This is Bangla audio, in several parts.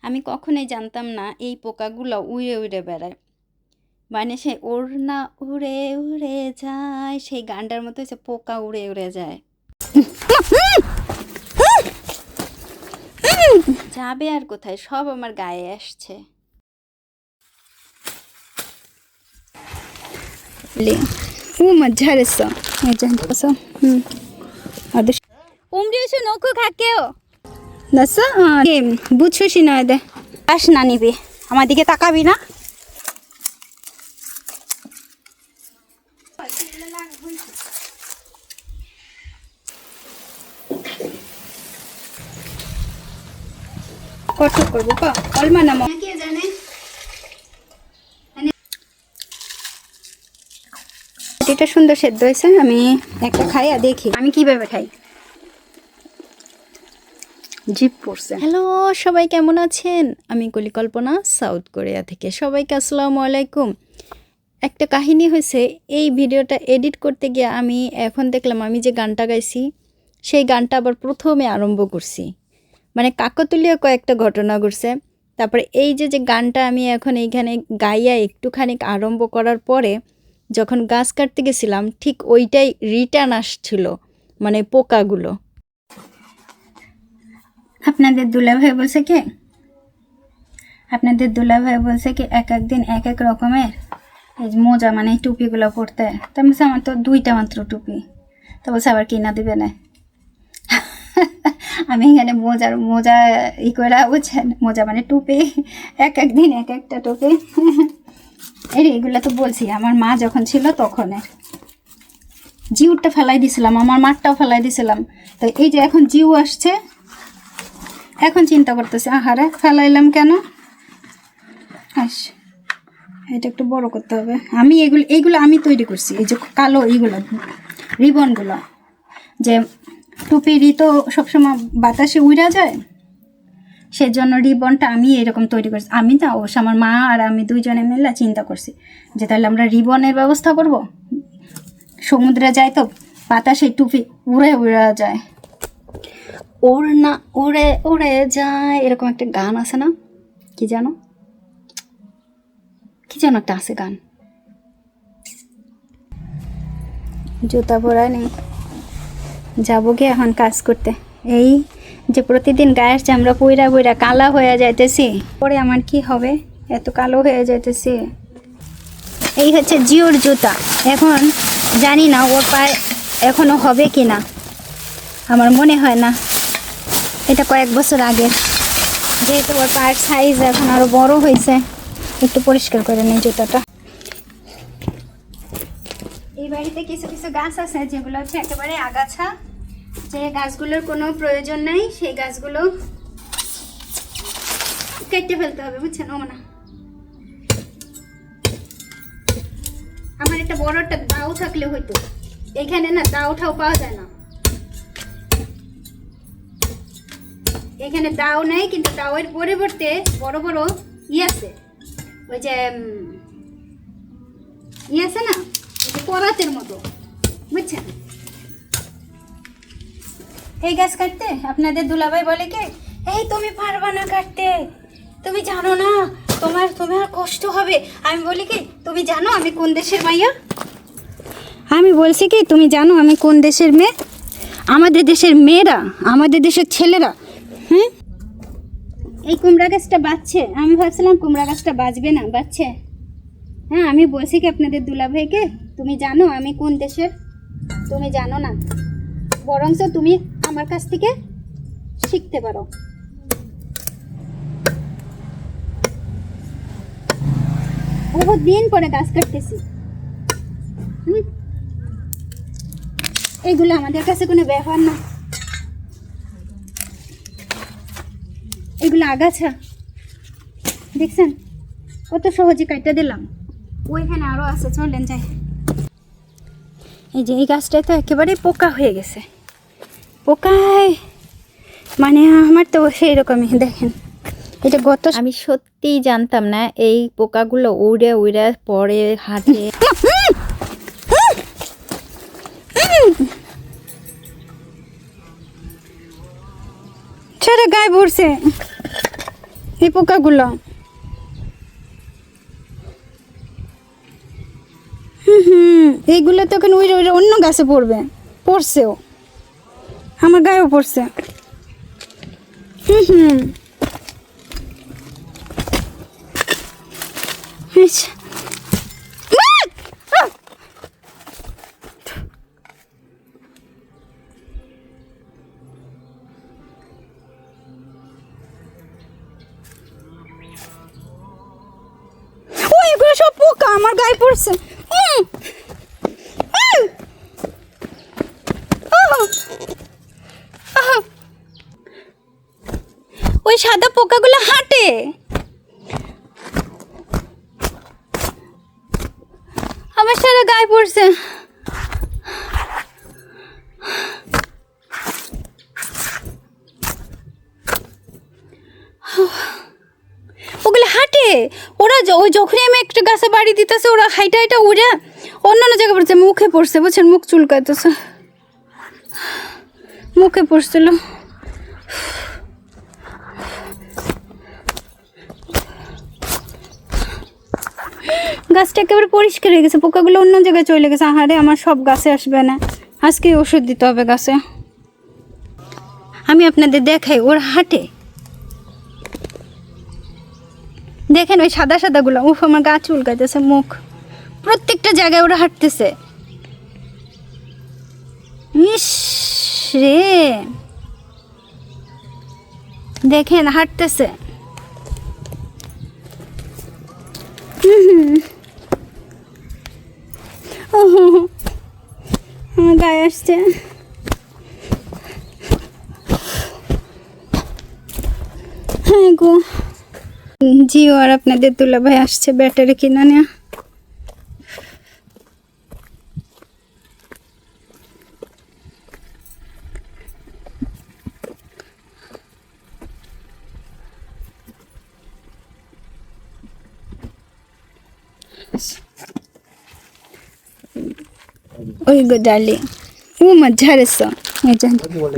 আমি কখনোই জানতাম না এই পোকাগুলো উড়ে উড়ে বেড়ায়। মানে সে ওড়না উড়ে উড়ে যায়, সেই গানটার মতো হচ্ছে পোকা উড়ে উড়ে যায়। যাবে আর কোথায়, সব আমার গায়ে আসছে। বুঝছি না দে আস না নিবি, আমার দিকে তাকাবি না। কত করবো কলমা নাম কে জানে। এটা সুন্দর সেদ্ধ হয়েছে, আমি একটা খাই আর দেখি আমি কিভাবে খাই। জিপ পড়ছে। হ্যালো সবাই, কেমন আছেন? আমি কল্পনা, সাউথ কোরিয়া থেকে। সবাইকে আসসালামু আলাইকুম। একটা কাহিনী হয়েছে, এই ভিডিওটা এডিট করতে গিয়ে আমি এখন দেখলাম আমি যে গানটা গাইছি সেই গানটা আবার প্রথমে আরম্ভ করছি। মানে কাকতালীয় কয়েকটা ঘটনা ঘটছে। তারপরে এই যে গানটা আমি এখন এইখানে গাইয়া একটুখানি আরম্ভ করার পরে যখন গাছ কাটতে গেছিলাম ঠিক ওইটাই রিটার্ন আসছিল, মানে পোকাগুলো। আপনাদের দুলাভাই বলছে কি এক এক দিন এক এক রকমের এই মোজা মানে টুপিগুলো পরতে। তো আমি বলছি আমার তো দুইটা মাত্র টুপি। তো বলছে আবার কিনা দিবে না। আমি এখানে মোজা করে বুঝছেন, মোজা মানে টুপি, এক এক দিন এক একটা টুপি। এইগুলো তো বলছি আমার মা যখন ছিল তখনের। জিউরটা ফেলাই দিছিলাম, আমার মাঠটাও ফেলাই দিছিলাম। তো এই যে এখন জিউ আসছে, এখন চিন্তা করতেছি আহারে ফেলাইলাম কেন। আস এটা একটু বড় করতে হবে। আমি এইগুলো আমি তৈরি করছি। এই যে কালো এইগুলো রিবনগুলো, যে টুপিরই তো সবসময় বাতাসে উড়া যায়, সেজন্য রিবনটা আমি এরকম তৈরি করছি। আমি না অবশ্য আমার মা আর আমি দুইজনে মিলে চিন্তা করছি যে তাহলে আমরা রিবনের ব্যবস্থা করব। সমুদ্রে যাই তো বাতাসে টুপি উড়ে উড়া যায়, ওড়না উড়ে উড়ে যায়, এরকম একটা গান আছে না, কি জানো একটা আছে গান। জুতা পরা নেই, যাবো গিয়ে এখন কাজ করতে। এই যে প্রতিদিন গায়ের চামড়া পুইরা পুইরা কালা হয়ে যাইতেছি, পরে আমার কি হবে, এত কালো হয়ে যাইতেছি। এই হচ্ছে জিওর জুতা। এখন জানি না ওর পায়ে এখনো হবে কি না, আমার মনে হয় না। এটা কয়েক বছর আগের, যেহেতু ওর পায়ের সাইজ এখন আরো বড় হয়েছে। একটু পরিষ্কার করে নিই জুতাটা। এই বাড়িতে কিছু কিছু গাছ আছে যেগুলো হচ্ছে একেবারে আগাছা, যে গাছগুলোর কোনো প্রয়োজন নেই, সেই গাছগুলো কেটে ফেলতে হবে, বুঝছেন? ও না, আমার একটা বড় একটা দাও থাকলে হইতো। এখানে না দাওটাও পাওয়া যায় না, এখানে দাও নেই, কিন্তু দাওয়ের পরিবর্তে বড় বড় আছে, ওই যে আছে না, পরাতের মতো, বুঝছেন? এই গাছ কাটতে আপনাদের দুলাভাই বলে কি, এই তুমি পারবা না কাটতে, তুমি জানো না তোমার কষ্ট হবে। আমি বলি কি, তুমি জানো আমি কোন দেশের মাইয়া? আমি বলছি কি, তুমি জানো আমি কোন দেশের মেয়ে? আমাদের দেশের মেয়েরা, আমাদের দেশের ছেলেরা, হ্যাঁ এই কুমড়া গাছটা বাঁচছে। আমি ভাবছিলাম কুমড়া গাছটা বাঁচবে না, বাঁচছে। হ্যাঁ আমি বলছি কি আপনাদের দুলাভাইকে, তুমি জানো আমি কোন দেশের? তুমি জানো না, বরঞ্চ তুমি আমার কাছ থেকে শিখতে পারো। বহুত দিন পরে গাছ কাটতেছি। এইগুলো আমাদের কাছে কোনো ব্যাপার না, এগুলো আগাছা, দেখছেন কত সহজে কাটতে দিলাম। ওইখানে আরো আছে, চলেন যাই। এই যে এই গাছটায় তো একেবারে পোকা হয়ে গেছে, পোকায় মানে আমার তো সেই রকমই। দেখেন এটা আমি সত্যিই জানতাম না এই পোকাগুলো উড়ে উড়ে পড়ে হাঁটে। ছেড়ে গায়ে ভরছে, এই পোকাগুলো। এইগুলো তো এখন ওই অন্য গাছে পড়বে, পড়ছেও, আমার গায়েও পড়ছে। আচ্ছা। এগুলো সব পোকা আমার গায়ে পড়ছে। ওই সাদা পোকাগুলো হাঁটে, আমার সারা গায়ে পড়ছে। ওগুলো হাঁটে, ওরা ওই যখনই আমি একটা গাছে বাড়ি দিতেছে ওরা হাইটা হাইটা উড়ে অন্যান্য জায়গায় পড়ছে, মুখে পড়ছে বুঝছেন, মুখ চুলকাইতেছে, মুখে পড়ছিল। গাছটা একেবারে পরিষ্কার হয়ে গেছে, পোকাগুলো অন্য জায়গায় চলে গেছে। আহারে আমার সব গাছে আসবে না, আজকে ওষুধ দিতে হবে গাছে। আমি আপনাদের দেখাই, ওরা হাঁটে, দেখেন ওই সাদা সাদাগুলো। উফ আমার গা চুলকাইতেছে, মুখ, প্রত্যেকটা জায়গায় ওরা হাঁটতেছে। ইস রে, দেখেন হাঁটতেছে। আমার গায়ে আসছে। হ্যাঁ গো, জিও আর আপনাদের দুলাভাই আসছে ব্যাটারি কিনা নেয়া। ओय गो डार्लिंग वो मजा रेसो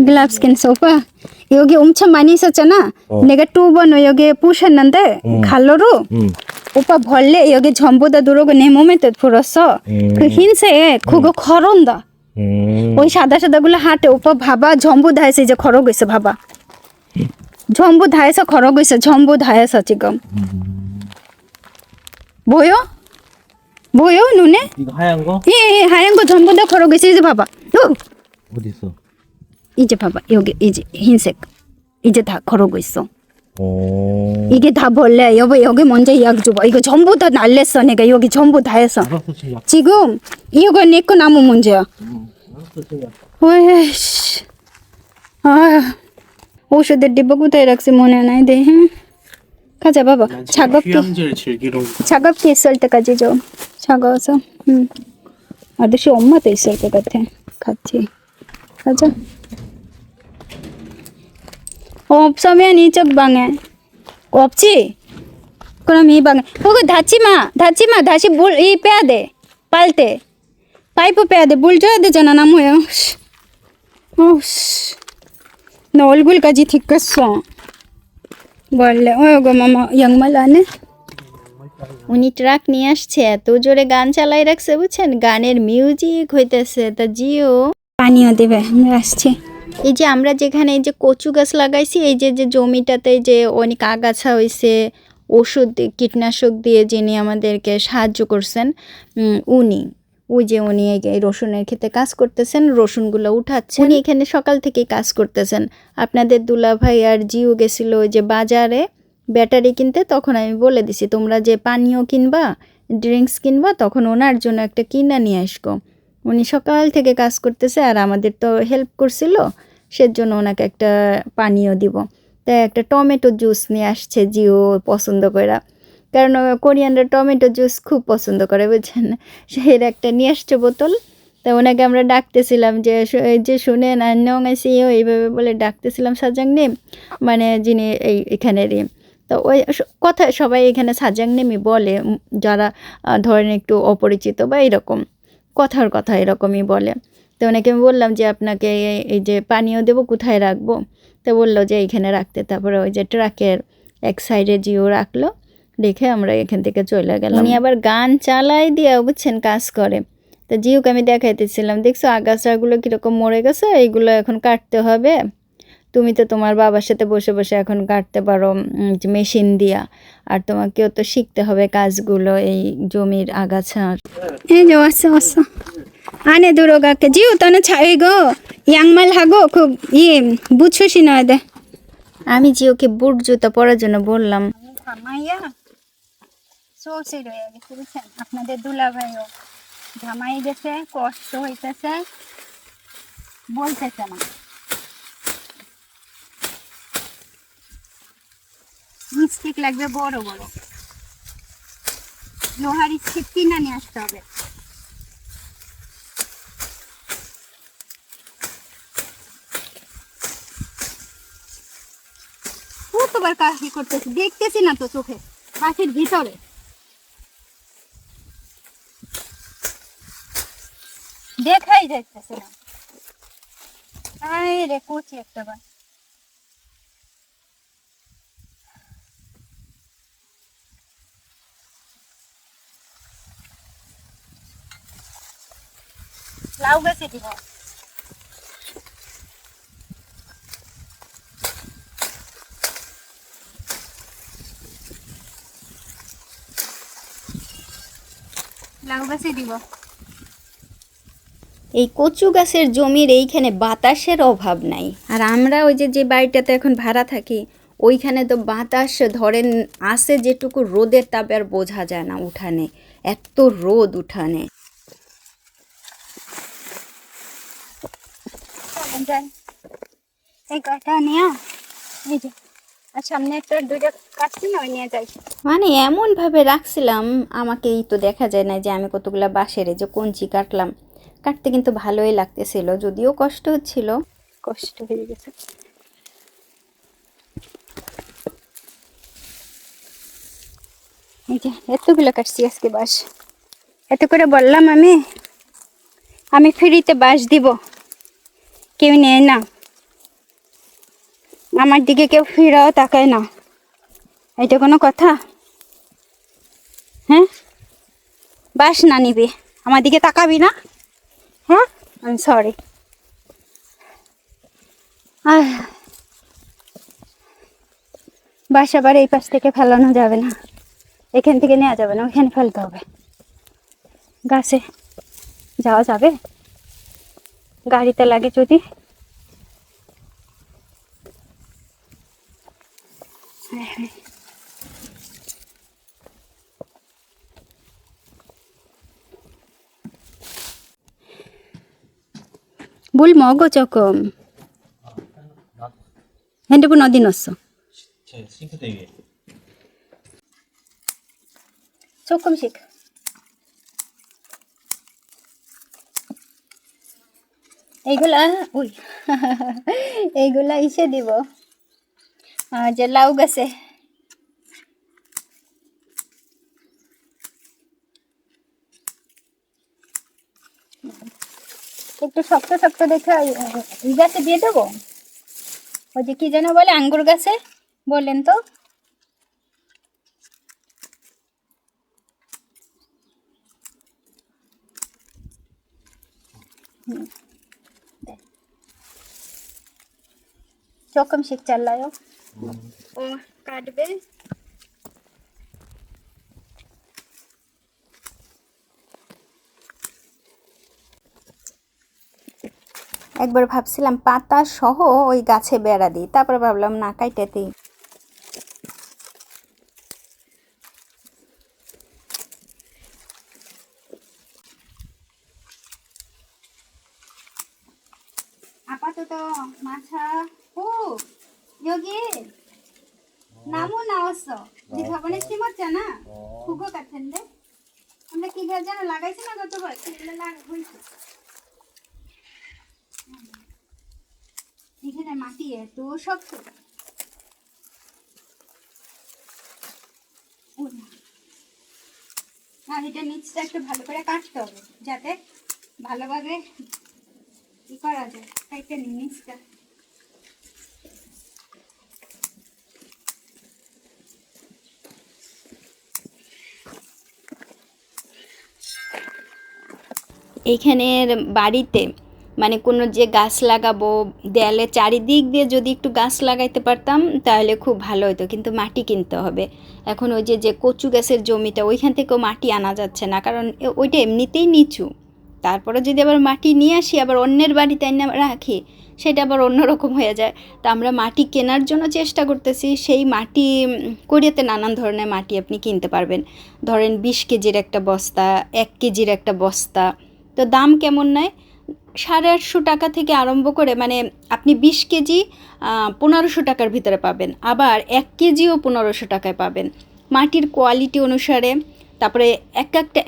ग्लव्स किन सोफा योगे उमचा मानी सचना नेगा टू बनो योगे पुशन नंदे खालोरो उpa भल्ले योगे झम्बुदा दुरोगो नेमो में तो फुरसो हिंसे खुगो खरंदा ওই সাদা সাদাগুলো হাঁটে উপর ভাবা ঝম্বু ধাইছে যে খরগ হইছে ভাবা ঝম্বু ধাইছে খরগ হইছে ঝম্বু ধাইছে চিকম বয়ো বয়ো নুনে 하얀 거? 예 하얀 거 전부 다 খরগ হইছে যে ভাবা 어디 있어? 이제 봐봐 여기 이제 흰색 이제 다 খরগ হইছে 오. 이게 다 벌레 여보 여기 먼저 약 줘봐 이거 전부 다 날렸어 내가 여기 전부 다 해서 알았어, 지금 약. 지금 이거 내거 나무 문제야 알았어, 지금 약. ওইস ওষুধের ডিব্বা কোথায় রাখছি মনে নাই দে হ্যাঁ 가자 봐봐 차갑게 휴양지를 즐기러 차갑게 있을 때까지 좀 차가워서 아저씨 엄마도 있을 것 같아 같이 가자 없으면 이쪽 방에 없지? 그럼 이 방에 거기 닫지마 다시 물 이 빼야 돼 빨대 파이프 빼야 돼 물 줘야 되잖아 나무에 나 얼굴까지 뒷갔어 বললে ও গো মামা ইয়াংমালানে উনি ট্রাক নিয়ে আসছে এত জোরে গান চালাই রাখছে বুঝছেন গানের মিউজিক হইতেছে তা জিও পানিও দেবে আমরা আসছি এই যে আমরা যেখানে এই যে কচু গাছ লাগাইছি এই যে যে জমিটাতে যে অনেক আগাছা হইছে ওষুধ কীটনাশক দিয়ে যিনি আমাদেরকে সাহায্য করছেন উনি ওই যে উনি এই রসুনের ক্ষেতে কাজ করতেছেন রসুনগুলো উঠাচ্ছেন উনি এখানে সকাল থেকে কাজ করতেছেন আপনাদের দুলাভাই আর জিও গেছিল ওই যে বাজারে ব্যাটারি কিনতে তখন আমি বলে দিছি তোমরা যে পানীয় কিনবা ড্রিঙ্কস কিনবা তখন ওনার জন্য একটা কিনা নিয়ে আসবো উনি সকাল থেকে কাজ করতেছে আর আমাদের তো হেল্প করছিল সেজন্য ওনাকে একটা পানীয় দিব তাই একটা টমেটো জুস নিয়ে আসছে জিও পছন্দ করে কারণ কোরিয়ানরা টমেটো জুস খুব পছন্দ করে বুঝছেন সেই একটা নিয়ে আসছে বোতল তা ওনাকে আমরা ডাকতেছিলাম যে যে শুনেন আন্যংসিও এইভাবে বলে ডাকতেছিলাম সাজাংনে মানে যিনি এখানেরই তো ওই কথা সবাই এখানে সাজাংনেমই বলে যারা ধরেন একটু অপরিচিত বা এরকম কথার কথা এরকমই বলে তো ওনাকে আমি বললাম যে আপনাকে এই যে পানীয় দেবো কোথায় রাখবো তো বললো যে এইখানে রাখতে তারপরে ওই যে ট্রাকের এক সাইডে জিও রাখলো, রেখে আমরা এখান থেকে চলে গেলাম। উনি আবার গান চালাই দিয়া বুঝছেন কাজ করে। তো জিওকে আমি দেখাইতেছিলাম, দেখছো আগাছাগুলো কীরকম মরে গেছে, এইগুলো এখন কাটতে হবে। তুমি তো তোমার বাবার সাথে বসে বসে এখন কাটতে পারো মেশিন দিয়া, আর তোমাকেও তো শিখতে হবে কাজগুলো এই জমির আগাছার। এই যে আসো আসো আনে দুর্গাকে জিও তনে ছাই গো ইয়াংমাল হাগো খুব বুঝছোসি না দে। আমি জিওকে বুট জুতা পরার জন্য বললাম। ঘামাইয়া সোসে রয়ে গেছে বুঝছেন, আপনাদের দুলাভাইও ঘামাই গেছে, কষ্ট হইতেছে, বলতেছে না। স্টিক লাগবে বড় বড়, লোহার স্টিক কিনে নিয়ে আসতে হবে। কতবার কাজ করতেছি, দেখতেছি না তো চোখে, বাসের ভিতরে দেখাই যাইতেছে না। আরে রে কুচি একটা বার লাউ গাছে দিব। লাউ গাছে দিব। এই কচু গাছের জমির এইখানে বাতাসের অভাব নাই। আর আমরা ওই যে বাড়িটাতে এখন ভাড়া থাকি, ওইখানে তো বাতাস ধরেন আসে যেটুকু, রোদের তাপে আর বোঝা যায় না উঠানে, এত রোদ উঠানে। এই কয়টা নিয়ে এই যে আর সামনে একটা দুইটা কাটছি না, ওই নিয়ে যাই। মানে এমন ভাবে রাখছিলাম, আমাকে এই তো দেখা যায় না যে আমি কতগুলা বাঁশের যে কঞ্চি কাটলাম। কাটতে কিন্তু ভালোই লাগতেছিল, যদিও কষ্ট হচ্ছিল, কষ্ট হয়ে গেছে। এই যে এতগুলো কাটছি আজকে বাঁশ, এত করে বললাম আমি ফ্রিতে বাঁশ দিব, কেউ নেয় না, আমার দিকে কেউ ফিরাও তাকায় না। এটা কোনো কথা? হ্যাঁ, বাঁশ না নিবি, আমার দিকে তাকাবি না? হ্যাঁ, আই এম সরি। বাঁশ আবার এই পাশ থেকে ফেলানো যাবে না, এখান থেকে নেওয়া যাবে না, ওইখানে ফেলতে হবে। গাছে যাওয়া যাবে, গাড়িতে লাগে যদি। 뭘 먹어 조금. 핸드폰 어디 넣었어? 제 싱크대 위에. 조금씩. এইগুলা উই এইগুলা ইসে দিব, যে লাউ গাছে। একটু শক্ত শক্ত দেখে এই গাছে দিয়ে দেবো। ওই যে কি যেন বলে আঙ্গুর গাছে, বললেন তো? 조금씩 잘라요. কাটবে। একবার ভাবছিলাম পাতা সহ ওই গাছে বেড়া দিই, তারপরে ভাবলাম না, কাইটে দিই। 아빠도 마차 오 여기 나무 나왔어. 우리 저번에 심었잖아. 그거 같은데? আমরা কি গাছ যেন লাগাইছি না গতবার, সেগুলো লাগাবো। এখানে মাটি এত শক্ত, আর এটা নিচটা একটু ভালো করে কাটতে হবে যাতে ভালোভাবে ই করা যায়। কাটতে নিচটা এইখানের বাড়িতে মানে কোনো যে গাছ লাগাবো, দেয়ালে চারিদিক দিয়ে যদি একটু গাছ লাগাইতে পারতাম তাহলে খুব ভালো হতো, কিন্তু মাটি কিনতে হবে। এখন ওই যে কচু গাছের জমিটা, ওইখান থেকেও মাটি আনা যাচ্ছে না, কারণ ওইটা এমনিতেই নিচু। তারপরে যদি আবার মাটি নিয়ে আসি, আবার অন্যের বাড়িতে এনে রাখি, সেটা আবার অন্যরকম হয়ে যায়। তা আমরা মাটি কেনার জন্য চেষ্টা করতেছি। সেই মাটি কোরিয়াতে নানান ধরনের মাটি আপনি কিনতে পারবেন। ধরেন 20 কেজির একটা বস্তা, 1 কেজির একটা বস্তা। তো দাম কেমন নেয়? 850 টাকা থেকে আরম্ভ করে, মানে আপনি 20 কেজি 1500 টাকার ভিতরে পাবেন, আবার 1 কেজিও 1500 টাকায় পাবেন। মাটির কোয়ালিটি অনুসারে, তারপরে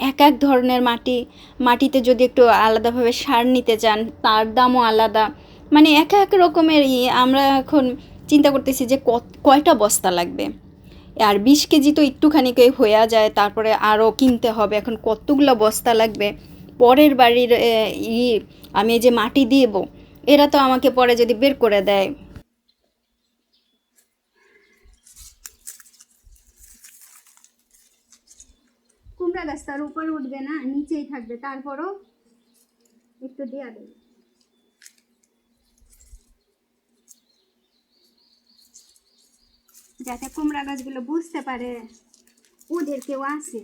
এক এক ধরনের মাটিতে যদি একটু আলাদাভাবে সার নিতে চান তার দামও আলাদা। মানে এক এক রকমের আমরা এখন চিন্তা করতেছি যে কয়টা বস্তা লাগবে। আর 20 কেজি তো একটুখানি হয়ে যায়, তারপরে আরও কিনতে হবে। এখন কতগুলো বস্তা লাগবে। পরের বাড়ির আমি যে মাটি দিব, এরা তো আমাকে পরে যদি বের করে দেয়। কুমড়া গাছ তার উপরে উঠবে না, নিচেই থাকবে, তারপরও একটু দেয়া দেবে যাতে কুমড়া গাছগুলো বুঝতে পারে ওদের কেউ আছে।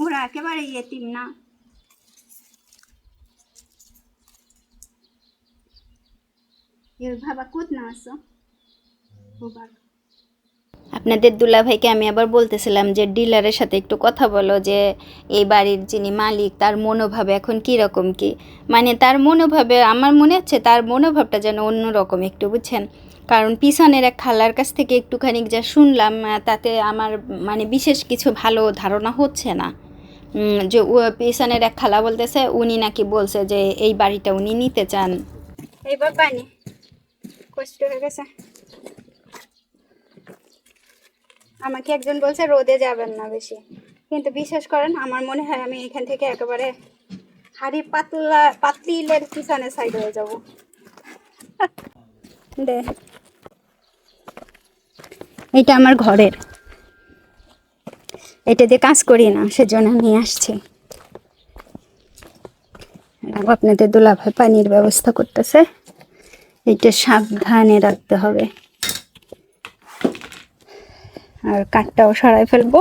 ওরা একেবারে ইয়েতিম না। এর ভাবা কোত না আসো ও বাবা। আপনাদের দুলাভাইকে আমি আবার বলতেছিলাম যে ডিলারের সাথে একটু কথা বলো, যে এই বাড়ির যিনি মালিক তার মনোভাব এখন কীরকম কি। মানে তার মনোভাবে আমার মনে হচ্ছে তার মনোভাবটা যেন অন্যরকম একটু, বুঝছেন। কারণ পিছনের এক খালার কাছ থেকে একটুখানি যা শুনলাম, তাতে আমার মানে বিশেষ কিছু ভালো ধারণা হচ্ছে না। যে পিছনের এক খালা বলতেছে উনি নাকি বলছে যে এই বাড়িটা উনি নিতে চান। এইবার পানি কষ্ট হয়ে গেছে। আমাকে একজন বলছে রোদে যাবেন না বেশি, কিন্তু বিশ্বাস করেন আমার মনে হয় আমি এখান থেকে একেবারে হাড়ি পাতলিলের পিছনে সাইড হয়ে যাব। দে, এটা আমার ঘরের, এটা দিয়ে কাজ করি না, সেজন্য নিয়ে আসছি। আপনাদের দুলাভাই পানির ব্যবস্থা করতেছে, এটা সাবধানে রাখতে হবে। আর কাঠটাও সরাই ফেলবো।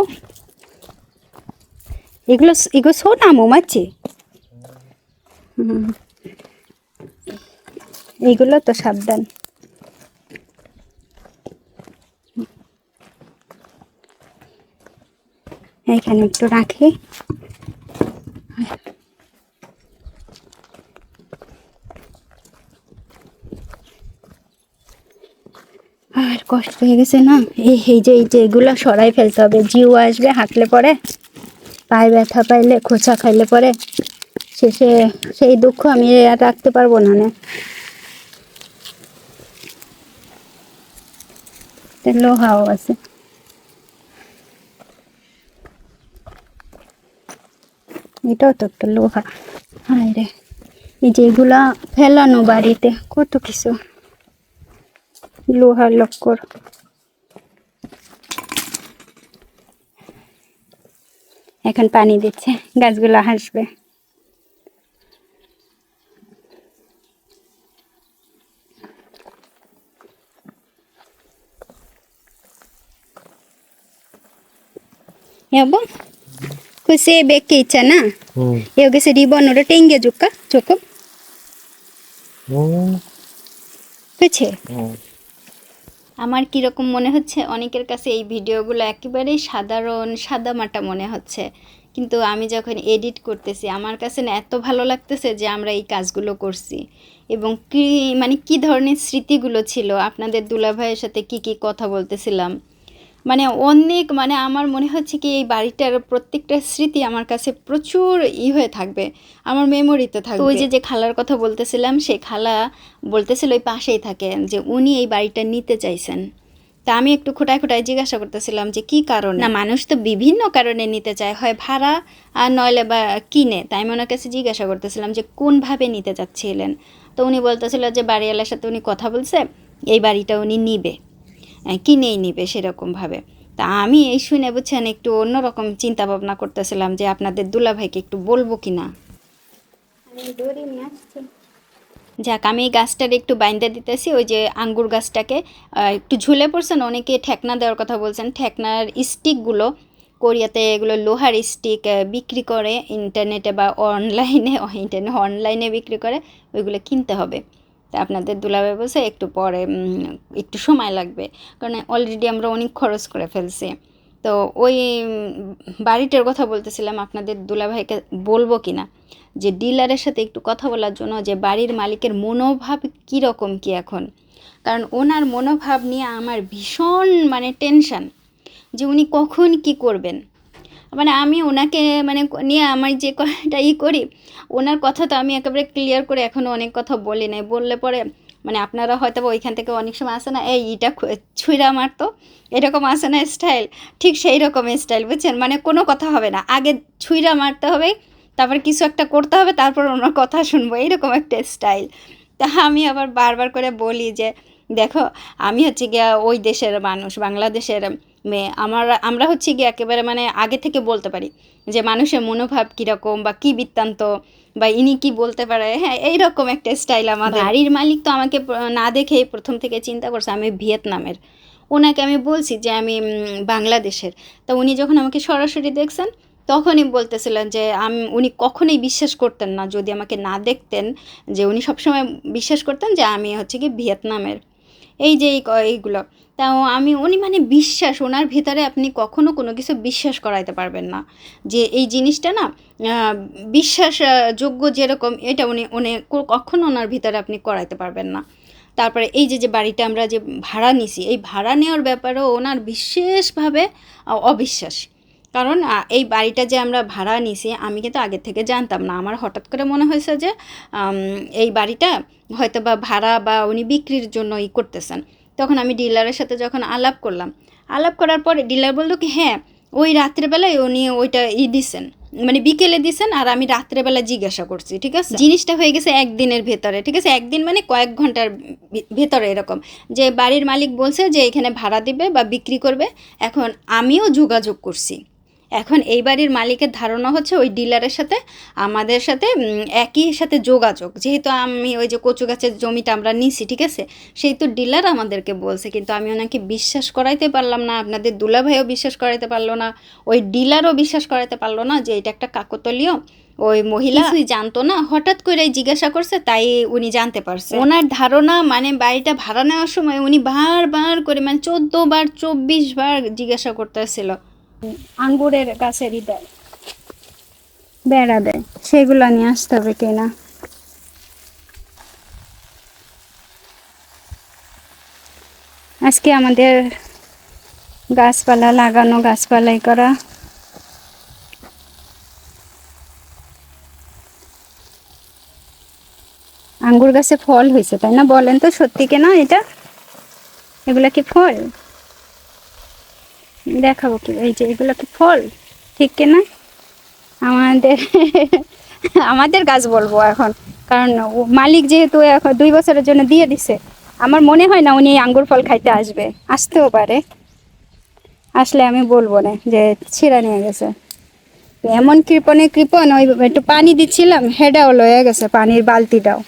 এগুলো শোনা মোমাচ্ছি, এইগুলো তো সাবধান। এখানে একটু রাখি। আর কষ্ট হয়ে গেছে না, এই যে এগুলো সরাই ফেলতে হবে। জিও আসবে হাঁটলে পরে, পায়ে ব্যথা পাইলে, খোঁচা খাইলে পরে শেষে সেই দুঃখ আমি আর রাখতে পারবো না। লোহাও আছে, এটাও তো একটা লোহা। হায় রে, এই যে এগুলা ফেলানো বাড়িতে কত কিছু লোহার লক্কর। এখন পানি দিচ্ছে, গাছগুলো হাসবে। Yabo, kusi beki chana. Yogi se ribbon ora tenge jukka choko. পেছে আমার কীরকম মনে হচ্ছে, অনেকের কাছে এই ভিডিওগুলো একেবারেই সাধারণ সাদামাটা মনে হচ্ছে, কিন্তু আমি যখন এডিট করতেছি আমার কাছে না এত ভালো লাগতেছে যে আমরা এই কাজগুলো করছি। এবং কি ধরনের স্মৃতিগুলো ছিল, আপনাদের দুলাভাইয়ের সাথে কি কথা বলতেছিলাম, মানে অনেক, মানে আমার মনে হচ্ছে কি এই বাড়িটার প্রত্যেকটা স্মৃতি আমার কাছে প্রচুর হয়ে থাকবে, আমার মেমোরিতে থাকবে। ওই যে খালার কথা বলতেছিলাম, সেই খালা বলতেছিল ওই পাশেই থাকে, যে উনি এই বাড়িটা নিতে চাইছেন। তা আমি একটু খোটায় জিজ্ঞাসা করতেছিলাম যে কি কারণে। না, মানুষ তো বিভিন্ন কারণে নিতে চায়, হয় ভাড়া আর নইলে বা কিনে। তাই আমি ওনার কাছে জিজ্ঞাসা করতেছিলাম যে কোনভাবে নিতে চাচ্ছিলেন। তো উনি বলতেছিল যে বাড়িওয়ালার সাথে উনি কথা বলছে, এই বাড়িটা উনি নিবে। কিনেই নিবে সেরকমভাবে। তা আমি এই শুনে বুঝছেন একটু অন্যরকম চিন্তা ভাবনা করতেছিলাম যে আপনাদের দুলাভাইকে একটু বলবো কি না। আমি দড়ি নিয়ে আসছি। যাক, আমি এই গাছটার একটু বাইন্দা দিতেছি, ওই যে আঙ্গুর গাছটাকে একটু ঝুলে পড়ছেন, অনেকে ঠেকনা দেওয়ার কথা বলছেন। ঠেকনার স্টিকগুলো কোরিয়াতে এগুলো লোহার স্টিক বিক্রি করে ইন্টারনেটে বা অনলাইনে বিক্রি করে, ওইগুলো কিনতে হবে। তা আপনাদের দুলাভাই বলছে একটু পরে একটু সময় লাগবে, কারণ অলরেডি আমরা অনেক খরচ করে ফেলছি। তো ওই বাড়িটার কথা বলতেছিলাম আপনাদের দুলাভাইকে বলবো কি না, যে ডিলারের সাথে একটু কথা বলার জন্য, যে বাড়ির মালিকের মনোভাব কীরকম কি এখন। কারণ ওনার মনোভাব নিয়ে আমার ভীষণ মানে টেনশান, যে উনি কখন কি করবেন। মানে আমি ওনাকে মানে নিয়ে আমার যে কথাটা করি, ওনার কথা তো আমি একেবারে ক্লিয়ার করে এখনও অনেক কথা বলি নাই। বললে পরে মানে আপনারা হয়তো ওইখান থেকে অনেক সময় আসে না, এই ইটা ছুঁড়া মারতো, এরকম আসে না স্টাইল, ঠিক সেই রকম স্টাইল বুঝছেন। মানে কোনো কথা হবে না, আগে ছুঁড়া মারতে হবে, তারপর কিছু একটা করতে হবে, তারপর ওনার কথা শুনবো, এইরকম একটা স্টাইল। তা আমি আবার বারবার করে বলি যে দেখো, আমি হচ্ছে গিয়া ওই দেশের মানুষ, বাংলাদেশের মেয়ে, আমরা হচ্ছে গিয়ে একেবারে মানে আগে থেকে বলতে পারি যে মানুষের মনোভাব কীরকম বা কী বৃত্তান্ত বা ইনি কি বলতে পারে। হ্যাঁ, এইরকম একটা স্টাইল আমাদের। বাড়ির মালিক তো আমাকে না দেখেই প্রথম থেকে চিন্তা করছে আমি ভিয়েতনামের। ওনাকে আমি বলছি যে আমি বাংলাদেশের। তা উনি যখন আমাকে সরাসরি দেখছেন, তখনই বলতেছিলেন যে উনি কখনোই বিশ্বাস করতেন না যদি আমাকে না দেখতেন, যে উনি সবসময় বিশ্বাস করতেন যে আমি হচ্ছে কি ভিয়েতনামের। এই যে এইগুলো, তাও উনি মানে বিশ্বাস, ওনার ভেতরে আপনি কখনো কোনো কিছু বিশ্বাস করাইতে পারবেন না, যে এই জিনিসটা না বিশ্বাসযোগ্য যেরকম, এটা উনি কখনো ওনার ভিতরে আপনি করাইতে পারবেন না। তারপরে এই যে বাড়িটা আমরা যে ভাড়া নিছি, এই ভাড়া নেওয়ার ব্যাপারেও ওনার বিশেষভাবে অবিশ্বাস। কারণ এই বাড়িটা যে আমরা ভাড়া নিছি, আমি কিন্তু আগে থেকে জানতাম না। আমার হঠাৎ করে মনে হয়েছে যে এই বাড়িটা হয়তো বা ভাড়া বা উনি বিক্রির জন্য করতেছেন। তখন আমি ডিলারের সাথে যখন আলাপ করলাম, আলাপ করার পরে ডিলার বললো কি হ্যাঁ, ওই রাত্রেবেলায় উনি ওইটা দিছেন, মানে বিকেলে দিছেন, আর আমি রাত্রেবেলা জিজ্ঞাসা করছি, ঠিক আছে। জিনিসটা হয়ে গেছে একদিনের ভেতরে, ঠিক আছে, একদিন মানে কয়েক ঘন্টার ভেতরে এরকম, যে বাড়ির মালিক বলছে যে এখানে ভাড়া দিবে বা বিক্রি করবে। এখন আমিও যোগাযোগ করছি। এখন এই বাড়ির মালিকের ধারণা হচ্ছে ওই ডিলারের সাথে আমাদের সাথে একই সাথে যোগাযোগ, যেহেতু আমি ওই যে কচু গাছের জমিটা আমরা নিছি, ঠিক আছে, সেই তো ডিলার আমাদেরকে বলছে। কিন্তু আমি ওনাকে বিশ্বাস করাইতে পারলাম না, আপনাদের দুলাভাইও বিশ্বাস করাইতে পারলো না, ওই ডিলারও বিশ্বাস করাইতে পারলো না যে এটা একটা কাকতালীয়। ওই মহিলা কিছুই জানতো না, হঠাৎ করে জিজ্ঞাসা করছে, তাই উনি জানতে পারছে। ওনার ধারণা মানে বাড়িটা ভাড়া নেওয়ার সময় উনি বারবার করে মানে 14 বার 24 বার জিজ্ঞাসা করতেছিল। আঙ্গুরের গাছেরই দেয়, বেড়া দেয়, সেগুলো নিয়ে আসতে হবে কিনা। আজকে আমাদের গাছপালা লাগানো, গাছপালাই করা। আঙ্গুর গাছে ফল হয়েছে, তাই না? বলেন তো সত্যি কিনা এটা, এগুলা কি ফল? দেখাবো কি, এই যে এগুলো কি ফল, ঠিক কিনা? আমাদের আমাদের গাছ বলবো এখন, কারণ মালিক যেহেতু এখন 2 বছরের জন্য দিয়ে দিছে, আমার মনে হয় না উনি আঙ্গুর ফল খাইতে আসবে। আসতেও পারে, আসলে আমি বলবো না যে ছিঁড়া নিয়ে গেছে। এমন কৃপণ ওই একটু পানি দিচ্ছিলাম, হেডাও লয়ে গেছে পানির বালতিটাও।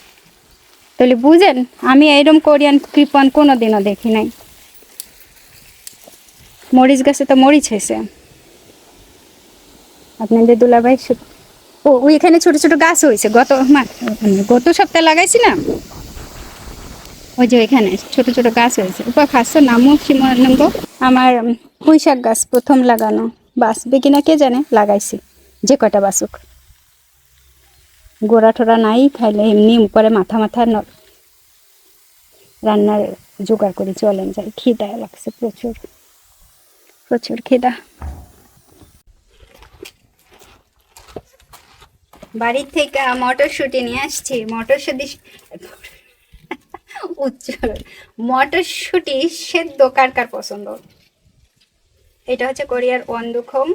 তাহলে বুঝেন আমি এইরকম কোরিয়ান কৃপণ কোনোদিনও দেখি নাই। মরিচ গাছে তো মরিচ হয়েছে আপনাদের দুলাভাই। ওইখানে ছোট ছোট গাছ হয়েছে, গত সপ্তাহে লাগাইছি না, ওই যে ওইখানে ছোট ছোট গাছ হয়েছে। উপর খাচ্ছ নামও সিমনন্দ। আমার পুঁই শাক গাছ প্রথম লাগানো, বাঁচবে কিনা কে জানে, লাগাইছি, যে কটা বাঁচুক। গোড়া টোড়া নাই, খাইলে এমনি উপরে মাথা রান্নার জোগাড় করে চলেন যাই। খিদা লাগছে প্রচুর, প্রচুর খিদা। বাড়ির থেকে মটরশুঁটি নিয়ে আসছি। মটরশুঁটি সেদ্ধ কার কার পছন্দ? এটা হচ্ছে কোরিয়ার ওয়ানদুখম।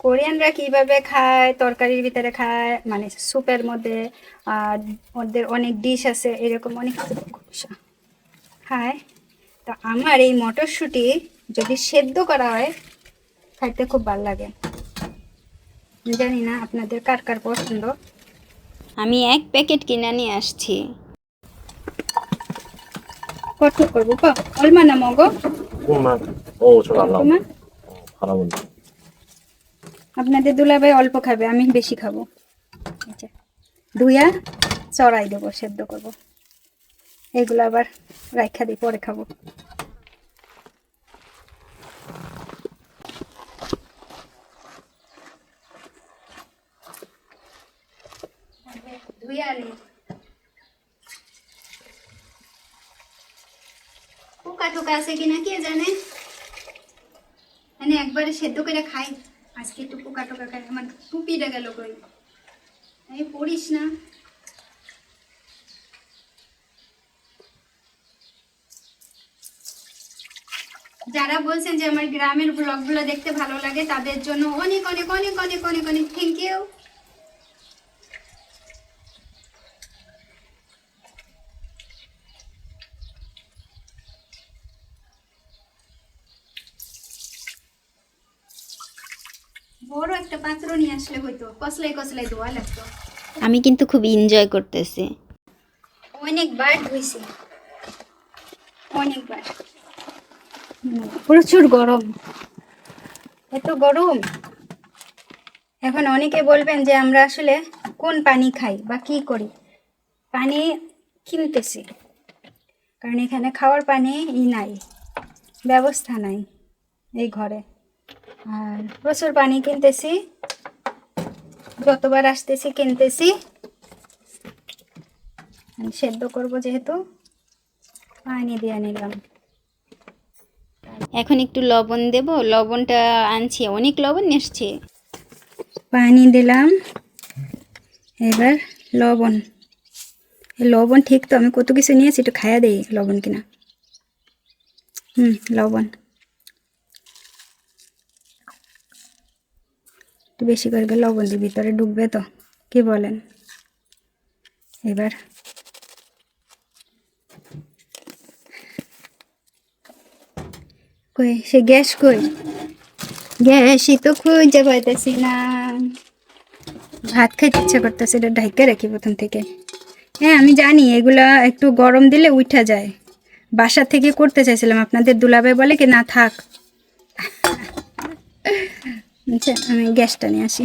কোরিয়ানরা কিভাবে খায়, তরকারির ভিতরে খায়, মানে স্যুপের মধ্যে, ওদের অনেক ডিশ আছে এরকম, অনেক খায়। তো আমার এই মটরশুঁটি যদি সেদ্ধ করা হয় খাইতে খুব ভালো লাগে। জানি না আপনাদের কার কার পছন্দ। আমি 1 প্যাকেট কিনে নিয়ে আসছি। কত করবো অলমা না মগো? 조금만. 저 날라. অল্পমা? 바라본다. আপনাদের দুলাভাই অল্প খাবে, আমি বেশি খাবো। আচ্ছা, ধুইয়া চড়াই দেবো, সেদ্ধ করব। এগুলো আবার রাইখা দিই, পরে খাবো। ধুইয়া আনি। পোকা টোকা আছে কিনা কে জানে, মানে একবারে সেদ্ধ করে খাই। আজকে একটু পোকা টোকা খাই। আমার টুপিটা গেল কই, আমি পড়িস না। যারা বলছেন যে আমার গ্রামের ব্লগগুলো দেখতে ভালো লাগে তাদের জন্য অনেক অনেক অনেক অনেক অনেক অনেক থ্যাংক ইউ। বড় একটা পাত্র নিয়ে আসলে হয়তো কসলাই কসলাই ধোয়া লাগতো। আমি কিন্তু খুব এনজয় করতেছি। অনেকবার ধুইছি, অনেকবার। প্রচুর গরম, এত গরম। এখন অনেকে বলবেন যে আমরা আসলে কোন পানি খাই বা কি করি। পানি কিনতেছি, কারণ এখানে খাওয়ার পানি নাই, ব্যবস্থা নাই এই ঘরে। আর প্রচুর পানি কিনতেছি, যতবার আসতেছি কিনতেছি। আমি সেদ্ধ করব যেহেতু পানি দিয়ে নিলাম। এখন একটু লবণ দেব, লবণটা আনছি, অনেক লবণ এসছে। পানি দিলাম, এবার লবণ। লবণ ঠিক তো, আমি কত কিছু নিয়েছি, একটু খাইয়া দেই লবণ কিনা। লবণ একটু বেশি করে লবণ দিয়ে ভিতরে ঢুকবে তো, কি বলেন? এবার কই সে গ্যাস, কই গ্যাসই তো খুঁজে পাইতেছি না। ভাত খাইতে ইচ্ছা করতেছে, এটা ঢাইকা রাখি প্রথম থেকে। হ্যাঁ আমি জানি এগুলা একটু গরম দিলে উঠা যায়। বাসা থেকে করতে চাইছিলাম, আপনাদের দুলাভাই বলে কি না থাক। আচ্ছা আমি গ্যাসটা নিয়ে আসি।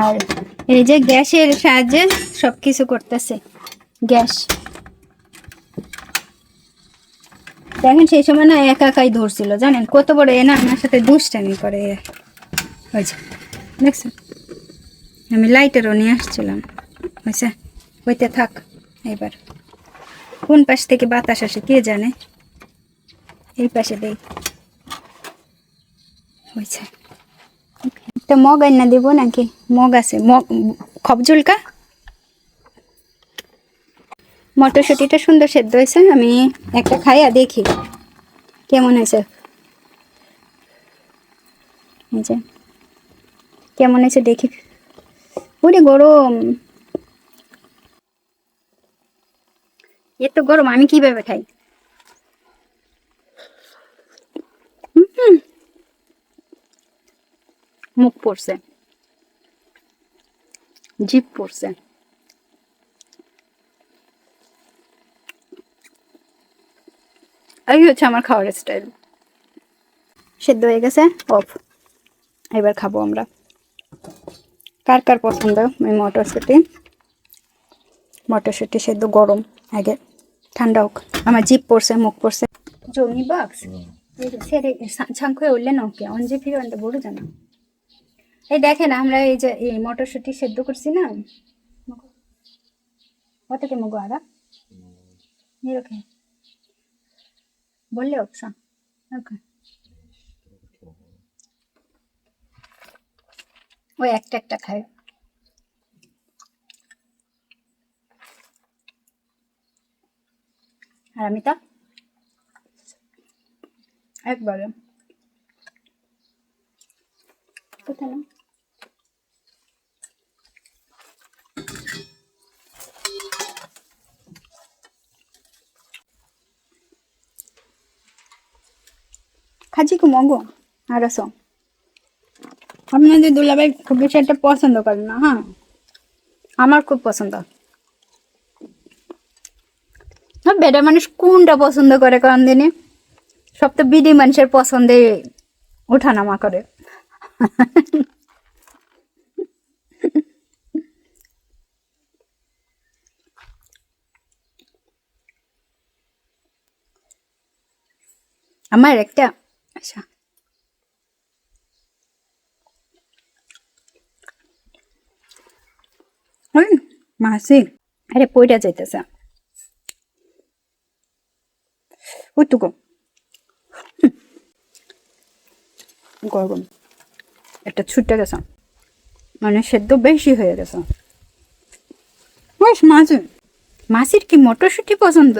আর এই যে গ্যাসের সাহায্যে সব কিছু করতেছে গ্যাস। দেখেন সেই সময় না একা একাই ধরছিল, জানেন কত বড় এ না আমার সাথে দুষ্টামি করে। হয়েছে দেখছেন, আমি লাইটারও নিয়ে আসছিলাম। হয়েছে, হইতে থাক। এবার কোন পাশ থেকে বাতাস আসে কে জানে, এই পাশে দেই। হয়েছে, একটা মগ আইনা দিব নাকি? মগ আছে, মগ খবজুলকা। মটরশুঁটিটা সুন্দর সেদ্ধ হয়েছে, আমি একটা খাইয়া দেখি কেমন হয়েছে। এই যে কেমন হয়েছে দেখি। পুরি গরম, এত গরম আমি কিভাবে খাই? মুখ পড়ছে, জিভ পড়ছে। এই হচ্ছে আমার খাওয়ার স্টাইল। সেদ্ধ হয়ে গেছে, অফ। এবার খাবো আমরা। কার কার পছন্দ ওই মটরশুঁটি? মটরশুঁটি সেদ্ধ গরম, আগে ঠান্ডা হোক। আমার জিভ পড়ছে, মুখ পড়ছে। জমি বক্স সেরে ছাঙ্কুয়ে উঠলে নকে অঞ্জে ফিরে আনতে বড় জানা। এই দেখেন আমরা এই যে এই মটরশুঁটি সেদ্ধ করছি না, অতকে মগো আরা এরকম বললে অপশন। ওকে, ওই একটা একটা খায়। আর আমি তা একবারে কোথায় না। ভাজি কো মগো আর আসো আপনাদের দুলাভাই খুব বেশি একটা পছন্দ করেন না, হ্যাঁ আমার খুব পছন্দ। বেটা মানুষ কোনটা পছন্দ করে কারণ দিনে সব তো বিডি মানুষের পছন্দে ওঠানামা করে। আমার একটা আচ্ছা ওই মাসি আরে পইটা যাইতেছে ওইটুকু গরম একটা ছুটে গেছে মানে সেদ্ধ বেশি হয়ে গেছে। মাসি মাসির কি মটরশুঁটি পছন্দ?